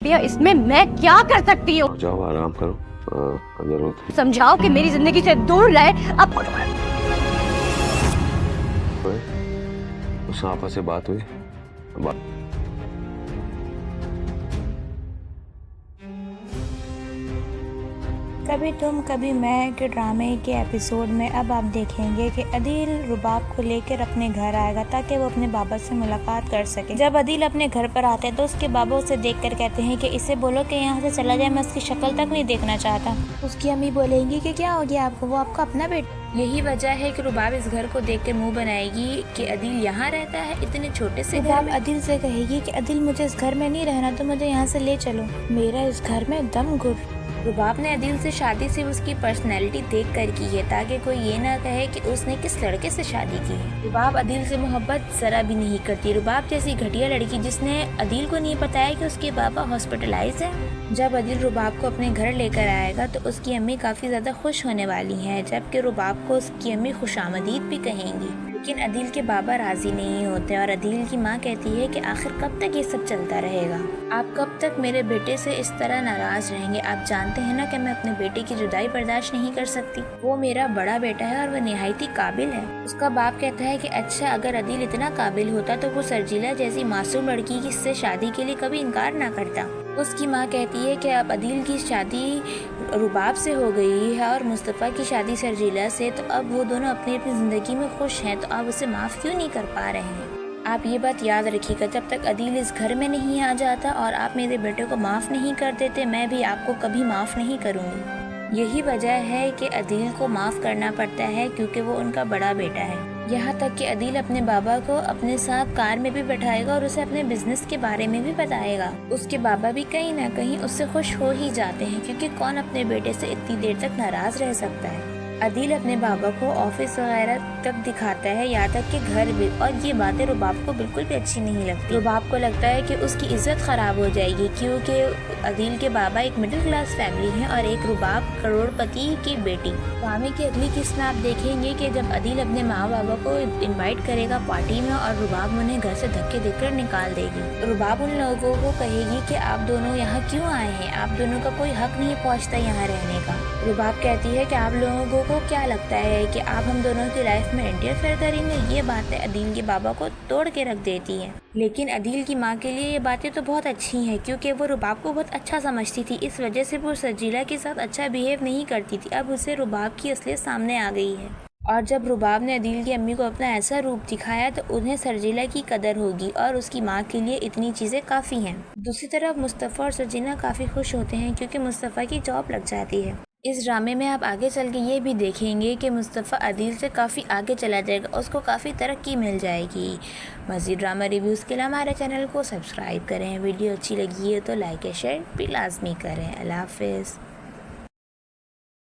भैया इसमें मैं क्या कर सकती हूँ? जाओ आराम करो। समझाओ कि मेरी जिंदगी से दूर रहे। अब उस आपा से बात हुई? कभी तुम कभी मैं के ड्रामे के एपिसोड में अब आप देखेंगे कि अदील रुबाब को लेकर अपने घर आएगा ताकि वो अपने बाबा से मुलाकात कर सके। जब अदील अपने घर पर आते हैं तो उसके बाबा उसे देखकर कहते हैं कि इसे बोलो कि यहाँ से चला जाए, मैं उसकी शक्ल तक नहीं देखना चाहता। उसकी अम्मी बोलेंगी कि क्या हो गया आपको, वो आपका अपना बेटा। यही वजह है कि रुबाब इस घर को देखकर मुंह बनाएगी कि अदील यहाँ रहता है इतने छोटे से घर में। अदील से कहेगी कि अदील मुझे इस घर में नहीं रहना, तो मुझे यहाँ से ले चलो, मेरा इस घर में दम घुट। रुबाब ने अदील से शादी सिर्फ उसकी पर्सनैलिटी देख कर की है ताकि कोई ये ना कहे कि उसने किस लड़के से शादी की है। रुबाब अदील से मोहब्बत जरा भी नहीं करती। रुबाब जैसी घटिया लड़की जिसने अदील को नहीं बताया कि उसके बाबा हॉस्पिटलाइज है। जब अदील रुबाब को अपने घर लेकर आएगा तो उसकी अम्मी काफी ज्यादा खुश होने वाली है, जबकि रुबाब को उसकी अम्मी खुशामदीद भी कहेंगी। लेकिन अदील के बाबा राजी नहीं होते और अदील की माँ कहती है कि आखिर कब तक ये सब चलता रहेगा, आप कब तक मेरे बेटे से इस तरह नाराज रहेंगे। आप जानते हैं ना कि मैं अपने बेटे की जुदाई बर्दाश्त नहीं कर सकती, वो मेरा बड़ा बेटा है और वह निहायती काबिल है। उसका बाप कहता है कि अच्छा अगर अदील इतना काबिल होता तो वो सरजीला जैसी मासूम लड़की की से शादी के लिए कभी इनकार ना करता। उसकी माँ कहती है कि अब अदील की शादी रुबाब से हो गई है और मुस्तफ़ा की शादी सरजीला से, तो अब वो दोनों अपनी अपनी ज़िंदगी में खुश हैं, तो आप उसे माफ़ क्यों नहीं कर पा रहे हैं। आप ये बात याद रखिएगा, जब तक अदील इस घर में नहीं आ जाता और आप मेरे बेटे को माफ़ नहीं कर देते, मैं भी आपको कभी माफ़ नहीं करूँगी। यही वजह है कि अदील को माफ़ करना पड़ता है क्योंकि वो उनका बड़ा बेटा है। यहाँ तक कि अदील अपने बाबा को अपने साथ कार में भी बैठाएगा और उसे अपने बिजनेस के बारे में भी बताएगा। उसके बाबा भी कहीं ना कहीं उससे खुश हो ही जाते हैं क्योंकि कौन अपने बेटे से इतनी देर तक नाराज रह सकता है। अदील अपने बाबा को ऑफिस वगैरह तक दिखाता है, यहाँ तक कि घर भी, और ये बातें रुबाब को बिल्कुल भी अच्छी नहीं लगती। रुबाब को लगता है कि उसकी इज्जत खराब हो जाएगी क्योंकि अदील के बाबा एक मिडिल क्लास फैमिली है और एक रुबाब करोड़पति की बेटी। ड्रामे की अगली किस्त में आप देखेंगे कि जब अदील अपने माँ बाबा को इनवाइट करेगा पार्टी में और रुबाब उन्हें घर से धक्के देकर निकाल देगी। रुबाब उन लोगों को कहेगी कि आप दोनों यहाँ क्यों आए हैं, आप दोनों का कोई हक नहीं पहुँचता यहाँ रहने का। रुबाब कहती है कि आप लोगों को क्या लगता है कि आप हम दोनों की लाइफ में इंटरफेयर करेंगे। ये बातें अदील के बाबा को तोड़ के रख देती हैं। लेकिन अदील की माँ के लिए ये बातें तो बहुत अच्छी हैं क्योंकि वो रुबाब को बहुत अच्छा समझती थी, इस वजह से वो सरजीला के साथ अच्छा बिहेव नहीं करती थी। अब उसे रुबाब की असलियत सामने आ गई है और जब रुबाब ने अदील की अम्मी को अपना ऐसा रूप दिखाया तो उन्हें सरजीला की कदर होगी और उसकी माँ के लिए इतनी चीज़ें काफ़ी हैं। दूसरी तरफ मुस्तफ़ा और सरजीला काफ़ी खुश होते हैं क्योंकि मुस्तफ़ा की जॉब लग जाती है। इस ड्रामे में आप आगे चल के ये भी देखेंगे कि मुस्तफ़ा अदील से काफ़ी आगे चला जाएगा, उसको काफ़ी तरक्की मिल जाएगी। मज़ीद ड्रामा रिव्यूज़ के लिए हमारे चैनल को सब्सक्राइब करें। वीडियो अच्छी लगी है तो लाइक या शेयर भी लाजमी करें। अल्लाह हाफ़िज़।